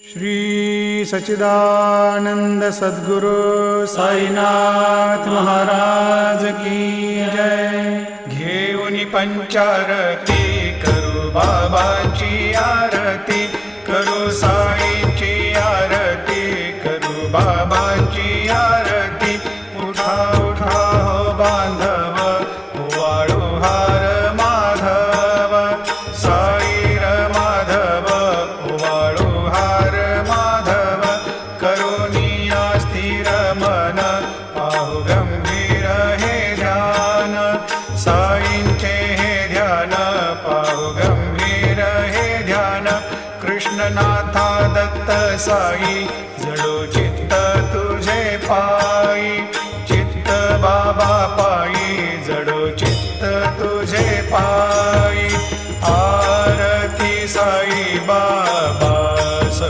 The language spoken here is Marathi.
श्री सच्चिदानंद सद्गुरु साईनाथ महाराज की जय। घेऊन पंचारती करू बाबाची आरती, करू साईंची आरती, करू बाबांची आरती। उठा उठा हो बांधव, वाळू हार माधव, साई र माधव, वाळू हार माधव। करुणिया स्थिर मन, पाहु गंभीर हे ध्यान, साईंचे हे ध्यान, पाहु गंभीर हे ध्यान। कृष्णनाथा दत्त साई, जडो चित्त तुझे पायी,